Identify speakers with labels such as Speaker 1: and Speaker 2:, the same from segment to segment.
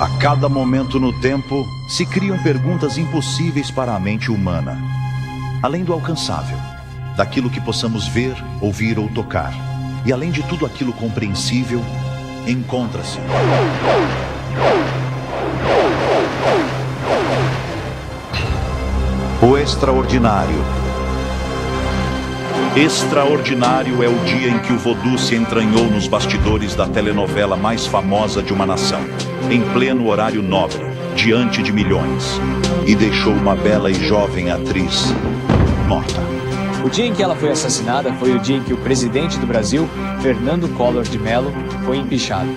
Speaker 1: A cada momento no tempo, se criam perguntas impossíveis para a mente humana. Além do alcançável, daquilo que possamos ver, ouvir ou tocar. E além de tudo aquilo compreensível, encontra-se o extraordinário. Extraordinário é o dia em que o vodu se entranhou nos bastidores da telenovela mais famosa de uma nação, em pleno horário nobre, diante de milhões, e deixou uma bela e jovem atriz morta.
Speaker 2: O dia em que ela foi assassinada foi o dia em que o presidente do Brasil, Fernando Collor de Mello, foi empichado.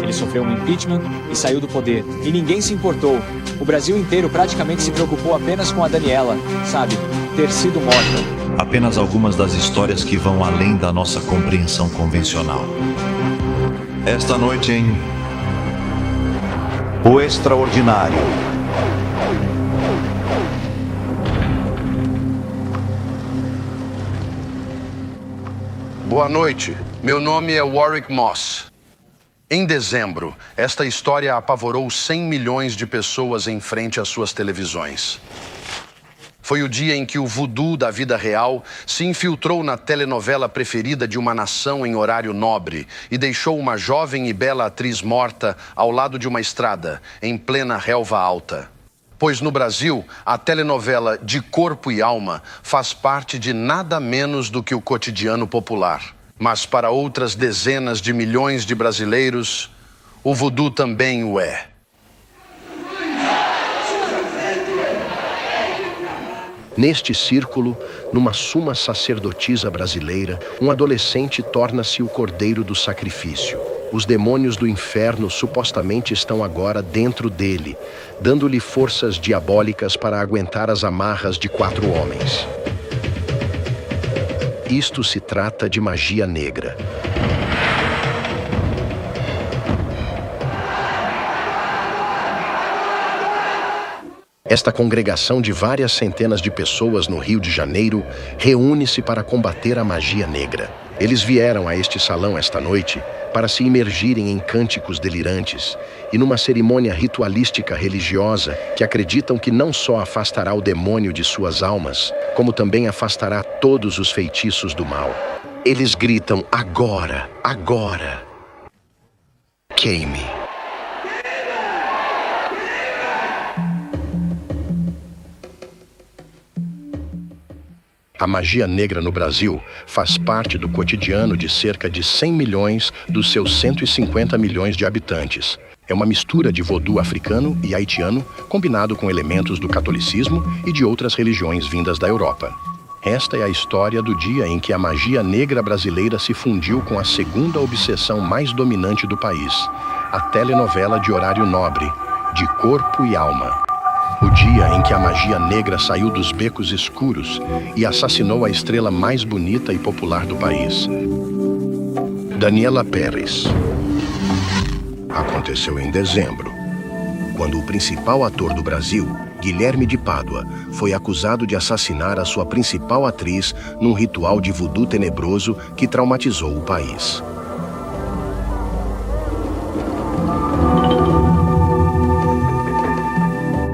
Speaker 2: Ele sofreu um impeachment e saiu do poder, e ninguém se importou. O Brasil inteiro praticamente se preocupou apenas com a Daniela, sabe, ter sido morta.
Speaker 1: Apenas algumas das histórias que vão além da nossa compreensão convencional. Esta noite em O Extraordinário.
Speaker 3: Boa noite, meu nome é Warwick Moss. Em dezembro, esta história apavorou 100 milhões de pessoas em frente às suas televisões. Foi o dia em que o voodoo da vida real se infiltrou na telenovela preferida de uma nação em horário nobre e deixou uma jovem e bela atriz morta ao lado de uma estrada, em plena relva alta. Pois no Brasil, a telenovela De Corpo e Alma faz parte de nada menos do que o cotidiano popular. Mas para outras dezenas de milhões de brasileiros, o voodoo também o é.
Speaker 4: Neste círculo, numa suma sacerdotisa brasileira, um adolescente torna-se o cordeiro do sacrifício. Os demônios do inferno supostamente estão agora dentro dele, dando-lhe forças diabólicas para aguentar as amarras de 4 homens. Isto se trata de magia negra. Esta congregação de várias centenas de pessoas no Rio de Janeiro reúne-se para combater a magia negra. Eles vieram a este salão esta noite para se imergirem em cânticos delirantes e numa cerimônia ritualística religiosa que acreditam que não só afastará o demônio de suas almas, como também afastará todos os feitiços do mal. Eles gritam: agora, agora, queime. A magia negra no Brasil faz parte do cotidiano de cerca de 100 milhões dos seus 150 milhões de habitantes. É uma mistura de vodu africano e haitiano, combinado com elementos do catolicismo e de outras religiões vindas da Europa. Esta é a história do dia em que a magia negra brasileira se fundiu com a segunda obsessão mais dominante do país, a telenovela de horário nobre, De Corpo e Alma. O dia em que a magia negra saiu dos becos escuros e assassinou a estrela mais bonita e popular do país, Daniela Pérez. Aconteceu em dezembro, quando o principal ator do Brasil, Guilherme de Pádua, foi acusado de assassinar a sua principal atriz num ritual de vodu tenebroso que traumatizou o país.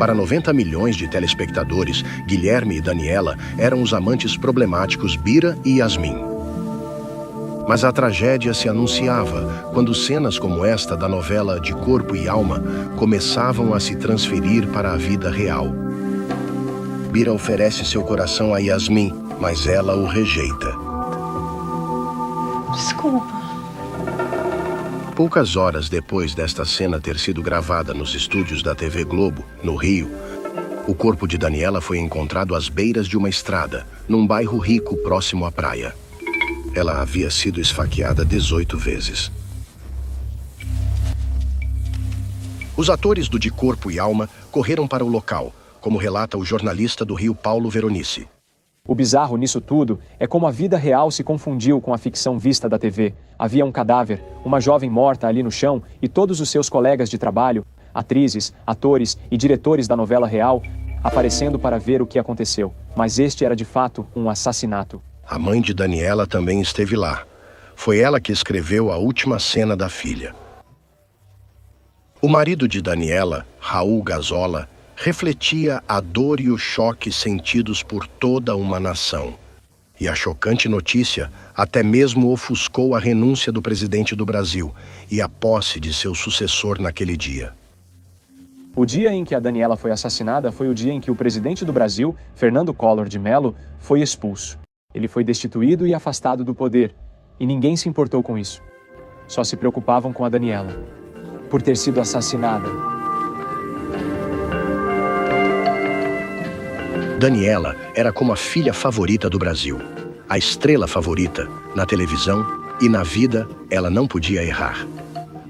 Speaker 4: Para 90 milhões de telespectadores, Guilherme e Daniela eram os amantes problemáticos Bira e Yasmin. Mas a tragédia se anunciava quando cenas como esta da novela De Corpo e Alma começavam a se transferir para a vida real. Bira oferece seu coração a Yasmin, mas ela o rejeita.
Speaker 5: Desculpa.
Speaker 4: Poucas horas depois desta cena ter sido gravada nos estúdios da TV Globo, no Rio, o corpo de Daniela foi encontrado às beiras de uma estrada, num bairro rico próximo à praia. Ela havia sido esfaqueada 18 vezes. Os atores do De Corpo e Alma correram para o local, como relata o jornalista do Rio Paulo Veronice.
Speaker 2: O bizarro nisso tudo é como a vida real se confundiu com a ficção vista da TV. Havia um cadáver, uma jovem morta ali no chão e todos os seus colegas de trabalho, atrizes, atores e diretores da novela real, aparecendo para ver o que aconteceu. Mas este era de fato um assassinato.
Speaker 4: A mãe de Daniela também esteve lá. Foi ela que escreveu a última cena da filha. O marido de Daniela, Raul Gazola, refletia a dor e o choque sentidos por toda uma nação. E a chocante notícia até mesmo ofuscou a renúncia do presidente do Brasil e a posse de seu sucessor naquele dia.
Speaker 2: O dia em que a Daniela foi assassinada foi o dia em que o presidente do Brasil, Fernando Collor de Mello, foi expulso. Ele foi destituído e afastado do poder, e ninguém se importou com isso. Só se preocupavam com a Daniela, por ter sido assassinada.
Speaker 4: Daniela era como a filha favorita do Brasil, a estrela favorita na televisão e na vida ela não podia errar.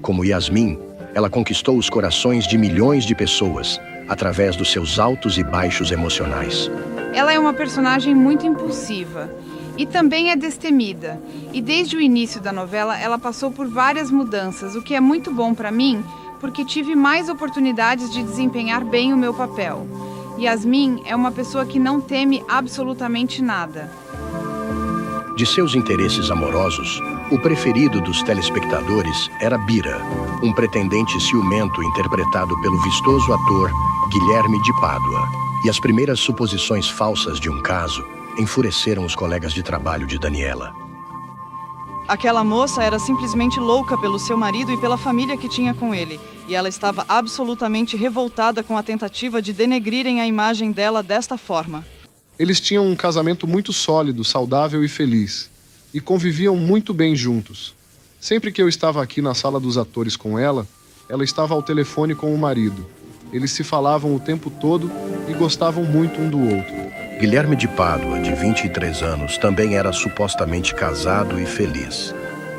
Speaker 4: Como Yasmin, ela conquistou os corações de milhões de pessoas através dos seus altos e baixos emocionais.
Speaker 5: Ela é uma personagem muito impulsiva e também é destemida. E desde o início da novela ela passou por várias mudanças, o que é muito bom para mim, porque tive mais oportunidades de desempenhar bem o meu papel. Yasmin é uma pessoa que não teme absolutamente nada.
Speaker 4: De seus interesses amorosos, o preferido dos telespectadores era Bira, um pretendente ciumento interpretado pelo vistoso ator Guilherme de Pádua. E as primeiras suposições falsas de um caso enfureceram os colegas de trabalho de Daniela.
Speaker 6: Aquela moça era simplesmente louca pelo seu marido e pela família que tinha com ele. E ela estava absolutamente revoltada com a tentativa de denegrirem a imagem dela desta forma.
Speaker 7: Eles tinham um casamento muito sólido, saudável e feliz. E conviviam muito bem juntos. Sempre que eu estava aqui na sala dos atores com ela estava ao telefone com o marido. Eles se falavam o tempo todo e gostavam muito um do outro.
Speaker 4: Guilherme de Pádua, de 23 anos, também era supostamente casado e feliz,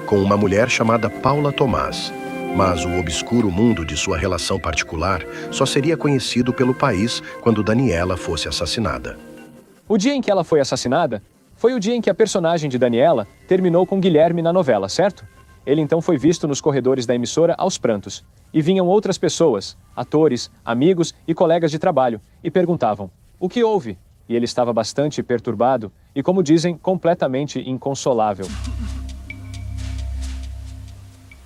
Speaker 4: com uma mulher chamada Paula Tomás. Mas o obscuro mundo de sua relação particular só seria conhecido pelo país quando Daniela fosse assassinada.
Speaker 2: O dia em que ela foi assassinada foi o dia em que a personagem de Daniela terminou com Guilherme na novela, certo? Ele então foi visto nos corredores da emissora aos prantos. E vinham outras pessoas, atores, amigos e colegas de trabalho, e perguntavam: o que houve? E ele estava bastante perturbado e, como dizem, completamente inconsolável.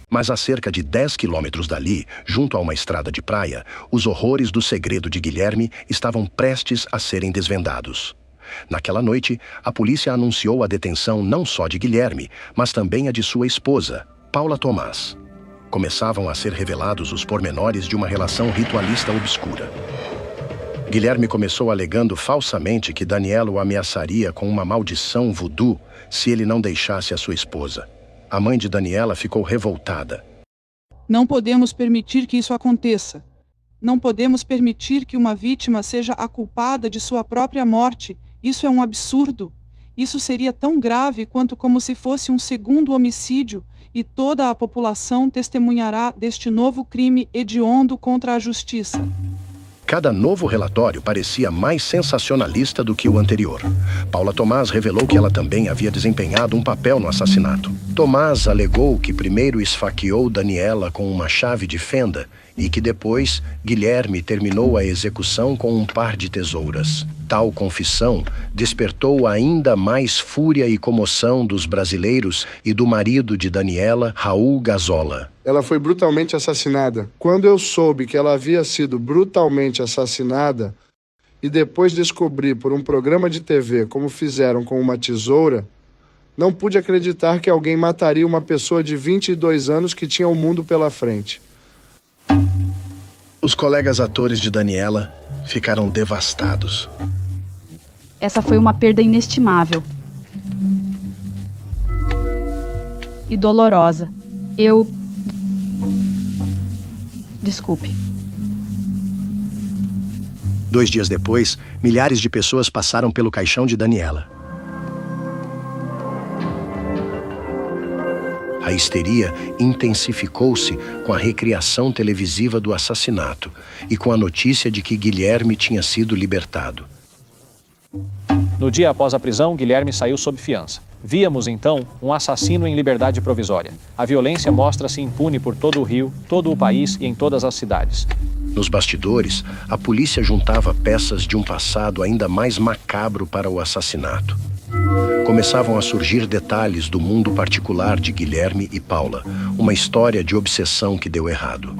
Speaker 4: Mas a cerca de 10 quilômetros dali, junto a uma estrada de praia, os horrores do segredo de Guilherme estavam prestes a serem desvendados. Naquela noite, a polícia anunciou a detenção não só de Guilherme, mas também a de sua esposa, Paula Tomás. Começavam a ser revelados os pormenores de uma relação ritualista obscura. Guilherme começou alegando falsamente que Daniela o ameaçaria com uma maldição voodoo se ele não deixasse a sua esposa. A mãe de Daniela ficou revoltada.
Speaker 6: Não podemos permitir que isso aconteça. Não podemos permitir que uma vítima seja a culpada de sua própria morte. Isso é um absurdo. Isso seria tão grave quanto como se fosse um segundo homicídio, e toda a população testemunhará deste novo crime hediondo contra a justiça.
Speaker 4: Cada novo relatório parecia mais sensacionalista do que o anterior. Paula Tomás revelou que ela também havia desempenhado um papel no assassinato. Tomás alegou que primeiro esfaqueou Daniela com uma chave de fenda e que depois Guilherme terminou a execução com um par de tesouras. Tal confissão despertou ainda mais fúria e comoção dos brasileiros e do marido de Daniela, Raul Gazola.
Speaker 7: Ela foi brutalmente assassinada. Quando eu soube que ela havia sido brutalmente assassinada e depois descobri por um programa de TV como fizeram com uma tesoura, não pude acreditar que alguém mataria uma pessoa de 22 anos que tinha o mundo pela frente.
Speaker 4: Os colegas atores de Daniela ficaram devastados.
Speaker 8: Essa foi uma perda inestimável e dolorosa. Desculpe.
Speaker 4: 2 dias depois, milhares de pessoas passaram pelo caixão de Daniela. A histeria intensificou-se com a recriação televisiva do assassinato e com a notícia de que Guilherme tinha sido libertado.
Speaker 2: No dia após a prisão, Guilherme saiu sob fiança. Víamos, então, um assassino em liberdade provisória. A violência mostra-se impune por todo o Rio, todo o país e em todas as cidades.
Speaker 4: Nos bastidores, a polícia juntava peças de um passado ainda mais macabro para o assassinato. Começavam a surgir detalhes do mundo particular de Guilherme e Paula, uma história de obsessão que deu errado.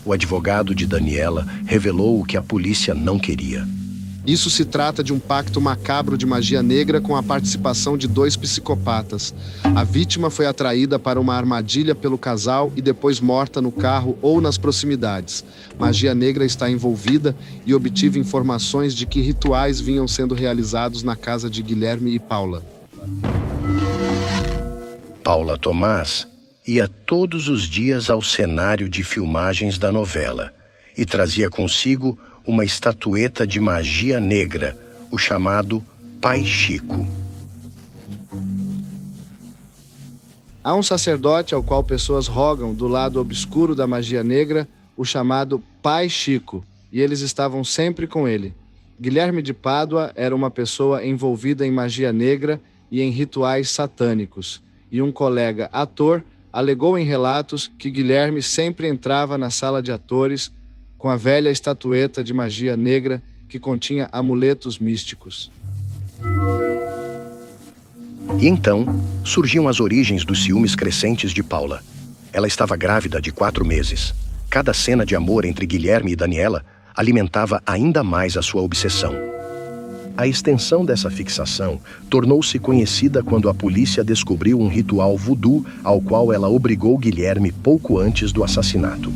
Speaker 4: O advogado de Daniela revelou o que a polícia não queria.
Speaker 7: Isso se trata de um pacto macabro de magia negra com a participação de 2 psicopatas. A vítima foi atraída para uma armadilha pelo casal e depois morta no carro ou nas proximidades. Magia negra está envolvida e obtive informações de que rituais vinham sendo realizados na casa de Guilherme e Paula.
Speaker 4: Paula Tomás ia todos os dias ao cenário de filmagens da novela e trazia consigo uma estatueta de magia negra, o chamado Pai Chico.
Speaker 7: Há um sacerdote ao qual pessoas rogam do lado obscuro da magia negra, o chamado Pai Chico, e eles estavam sempre com ele. Guilherme de Pádua era uma pessoa envolvida em magia negra e em rituais satânicos, e um colega ator alegou em relatos que Guilherme sempre entrava na sala de atores com a velha estatueta de magia negra que continha amuletos místicos.
Speaker 4: E então, surgiam as origens dos ciúmes crescentes de Paula. Ela estava grávida de 4 meses. Cada cena de amor entre Guilherme e Daniela alimentava ainda mais a sua obsessão. A extensão dessa fixação tornou-se conhecida quando a polícia descobriu um ritual voodoo ao qual ela obrigou Guilherme pouco antes do assassinato.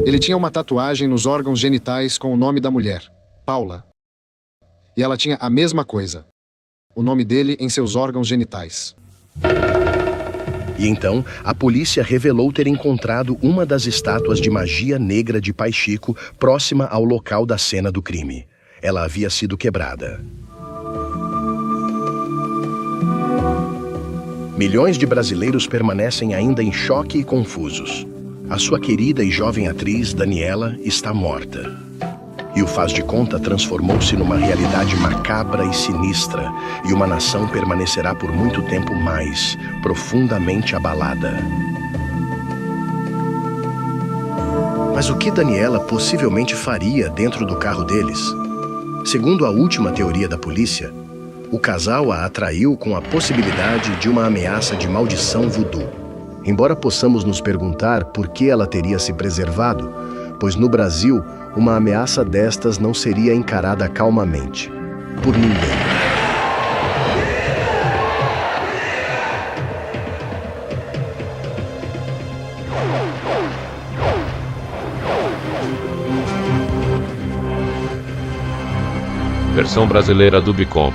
Speaker 7: Ele tinha uma tatuagem nos órgãos genitais com o nome da mulher, Paula. E ela tinha a mesma coisa, o nome dele em seus órgãos genitais.
Speaker 4: E então, a polícia revelou ter encontrado uma das estátuas de magia negra de Pai Chico próxima ao local da cena do crime. Ela havia sido quebrada. Milhões de brasileiros permanecem ainda em choque e confusos. A sua querida e jovem atriz, Daniela, está morta. E o faz de conta transformou-se numa realidade macabra e sinistra, e uma nação permanecerá por muito tempo mais, profundamente abalada. Mas o que Daniela possivelmente faria dentro do carro deles? Segundo a última teoria da polícia, o casal a atraiu com a possibilidade de uma ameaça de maldição voodoo. Embora possamos nos perguntar por que ela teria se preservado, pois no Brasil, uma ameaça destas não seria encarada calmamente, por ninguém.
Speaker 9: Versão brasileira do Bicomp.